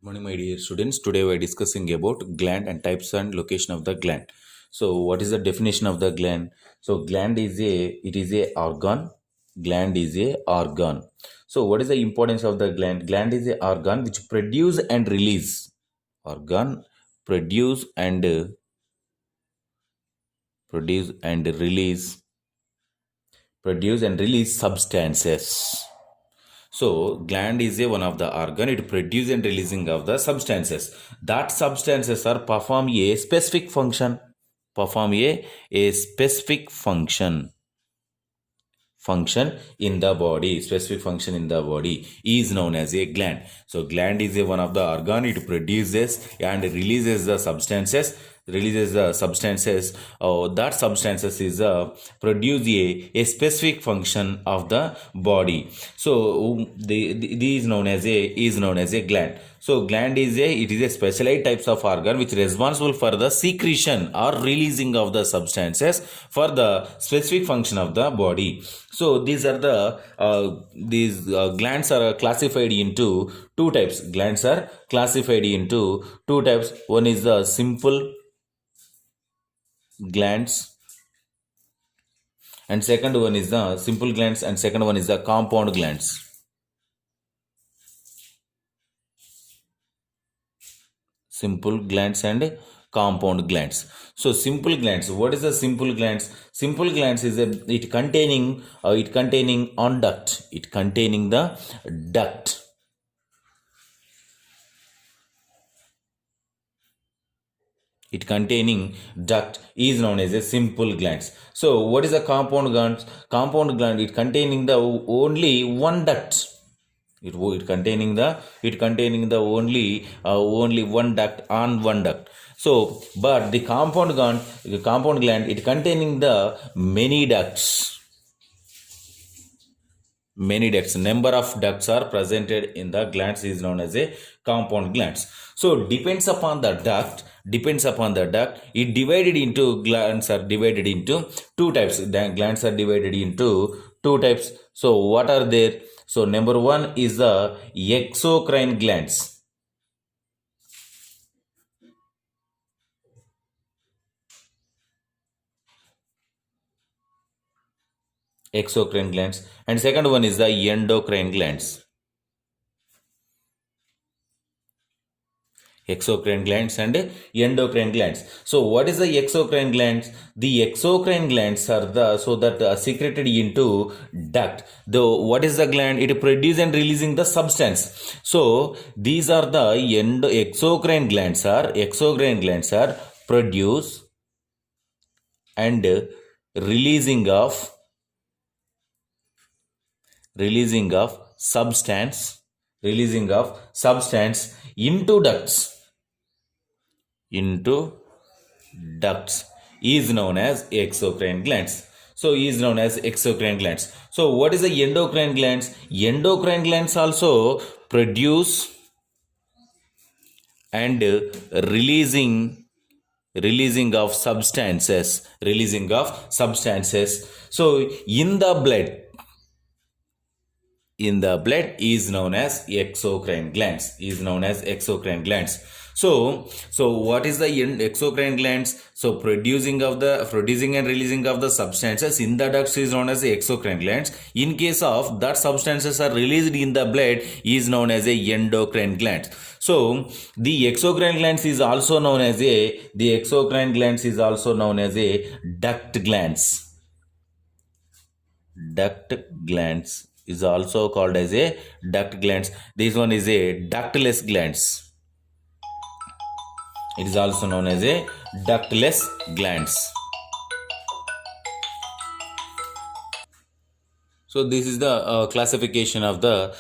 Morning, my dear students. Today we are discussing about gland and types and location of the gland. So, what is the definition of the gland? So, gland is a organ. Gland is a organ. So, what is the importance of the gland? Gland is a organ which produce and release. Organ produce and release substances. So, gland is one of the organ. It produces and releasing of the substances. That substances are perform a specific function. Perform a specific function in the body. Specific function in the body is known as a gland. So, gland is one of the organ. It produces and releases the substances. That substances is produce a specific function of the body. So the is known as a gland. So gland is a specialized types of organ which responsible for the secretion or releasing of the substances for the specific function of the body. So these are the glands are classified into two types. Glands are classified into two types. One is the simple glands and second one is the simple glands and second one is the compound glands. Simple glands and compound glands. So simple glands, what is the simple glands? Simple glands is it containing on duct, it containing the duct. It containing duct is known as a simple glands. So what is the compound glands? Compound gland, it containing the only one duct. It containing the only one duct on one duct. So but the compound gland it containing the many ducts. Many ducts, number of ducts are presented in the glands is known as a compound glands. So depends upon the duct, it divided into glands are divided into two types. The glands are divided into two types. So what are there? So number one is the exocrine glands. Exocrine glands, and second one is the endocrine glands. Exocrine glands and endocrine glands. So what is the exocrine glands? The exocrine glands are secreted into duct. What is the gland? It produces and releasing the substance. So these are the exocrine glands are produce and releasing of substance into ducts is known as exocrine glands. So what is the endocrine glands? Endocrine glands also produce and releasing of substances. So in the blood is known as exocrine glands. So what is the exocrine glands? So producing and releasing of the substances in the ducts is known as the exocrine glands. In case of that substances are released in the blood is known as a endocrine glands. So the exocrine glands is also known as a duct glands. Duct glands is also called as a duct glands. This one is a ductless glands. It is also known as a ductless glands. So this is the classification of the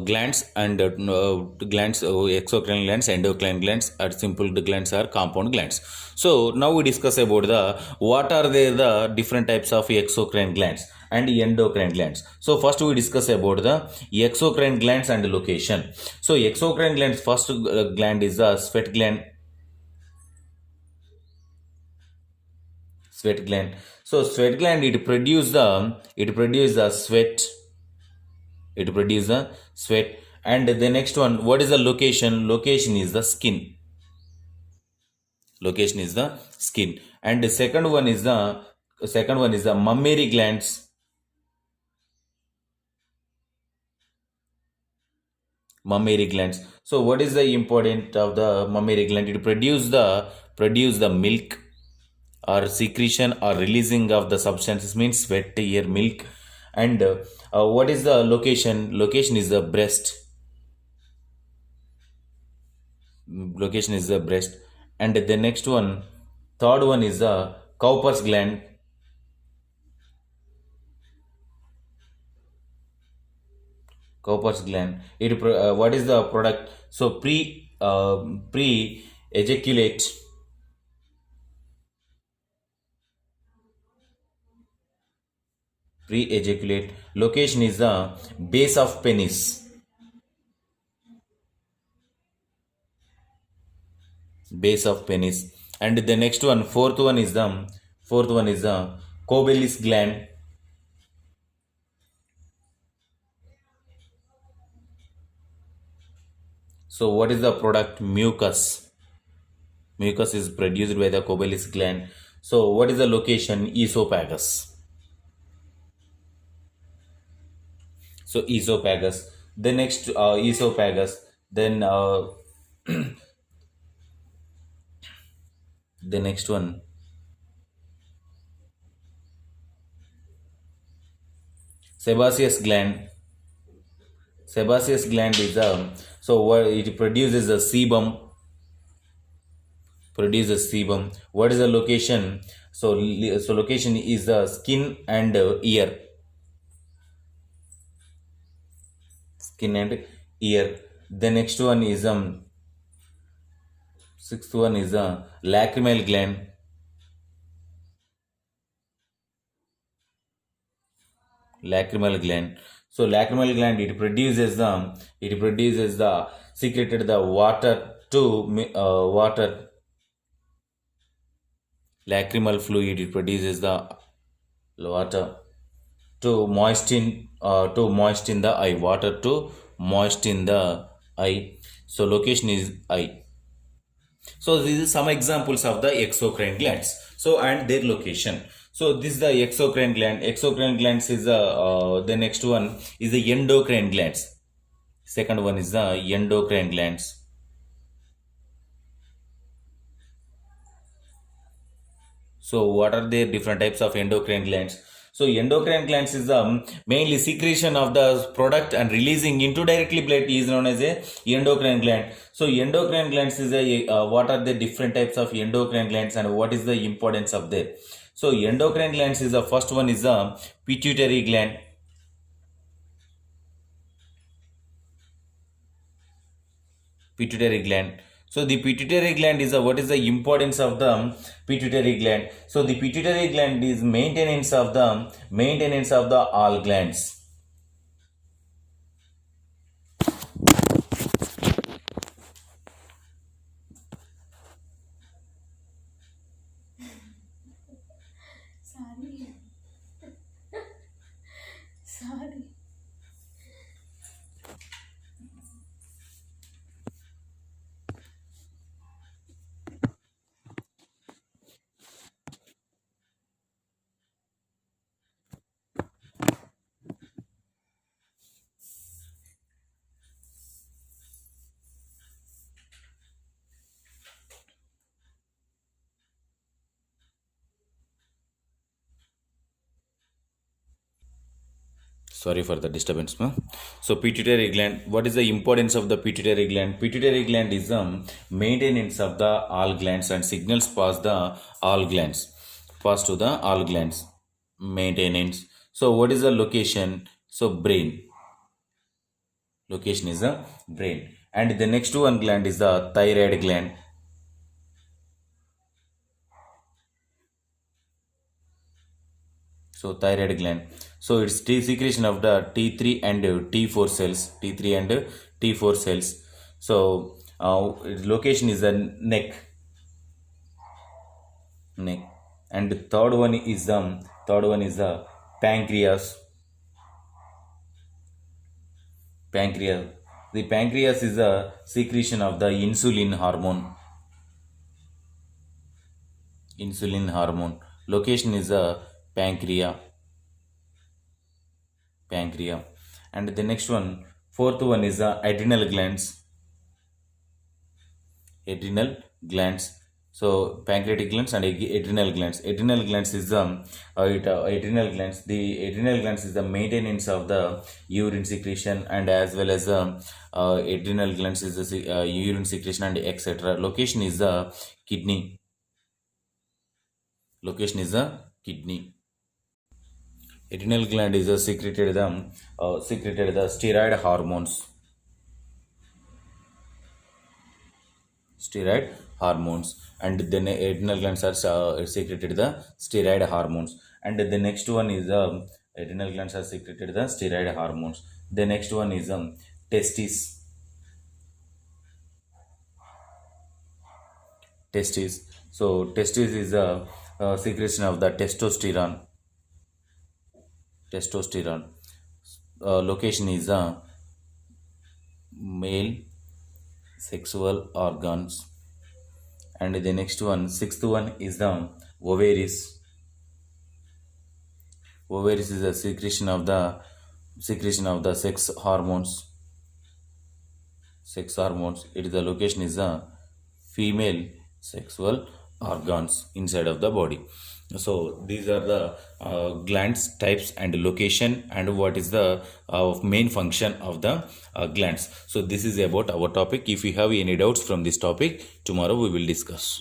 glands and exocrine glands, endocrine glands, and simple glands are compound glands. So now we discuss about what are the different types of exocrine glands and endocrine glands. So first we discuss about the exocrine glands and location. So exocrine glands, first gland is the sweat gland. So sweat gland it produces the sweat. And the next one, what is the location? Location is the skin. Location is the skin. And the second one is the mammary glands. Mammary glands. So what is the important of the mammary gland? It produce the milk or secretion or releasing of the substances, means sweat, hair, milk. And what is the location is the breast. Location is the breast. And the next one, third one is the Cowper's gland. Cowper's gland. What is the product? So pre ejaculate. Pre ejaculate. Location is the base of penis. Base of penis. And the next one, fourth one is the Cobellis gland. So what is the product? Mucus. Mucus is produced by the Cobellis gland. So what is the location? Esophagus. So esophagus. The next, esophagus. Then the next one, sebaceous gland. Sebaceous gland is so what it produces a sebum. Produces sebum. What is the location? So location is the skin and ear. Skin and ear. The next one is sixth one is lacrimal gland. Lacrimal gland. So lacrimal gland, it produces the secreted the water to water. Lacrimal fluid, it produces the water to moisten the eye. Water to moisten the eye. So location is eye. So these are some examples of the exocrine glands. So and their location. So this is the exocrine gland. Exocrine glands is the next one is the endocrine glands. Second one is the endocrine glands. So what are the different types of endocrine glands? So endocrine glands is mainly secretion of the product and releasing into directly blood is known as a endocrine gland. So endocrine glands is what are the different types of endocrine glands and what is the importance of them? So endocrine glands is the first one is the pituitary gland. Pituitary gland. So the pituitary gland is what is the importance of the pituitary gland? So the pituitary gland is maintenance of the all glands. Sorry. Sorry. Sorry for the disturbance, ma. So pituitary gland. What is the importance of the pituitary gland? Pituitary gland is maintenance of the all glands and signals pass to the all glands. Maintenance. So what is the location? So brain. Location is the brain. And the next one gland is the thyroid gland. So thyroid gland. So it's T secretion of the T3 and T4 cells. T3 and T4 cells. So its location is the neck. Neck. And the third one is the pancreas. Pancreas. The pancreas is the secretion of the insulin hormone. Insulin hormone. Location is the pancreas. Pancreas. And the next one, fourth one is the adrenal glands. Adrenal glands. So pancreatic glands and adrenal glands. Adrenal glands is the adrenal glands. The adrenal glands is the maintenance of the urine secretion, and as well as the adrenal glands is the urine secretion and etc. Location is the kidney. Location is the kidney. Adrenal gland is secreted the steroid hormones. Steroid hormones. And then adrenal glands are secreted the steroid hormones. And the next one is adrenal glands are secreted the steroid hormones. The next one is testes. Testes. So testes is a secretion of the testosterone. Testosterone. Location is male sexual organs. And the next one, sixth one is the ovaries. Ovaries is a secretion of the sex hormones. Sex hormones. It is the location is the female sexual organs inside of the body. So these are the glands types and location and what is the main function of the glands. So this is about our topic. If you have any doubts from this topic, tomorrow we will discuss.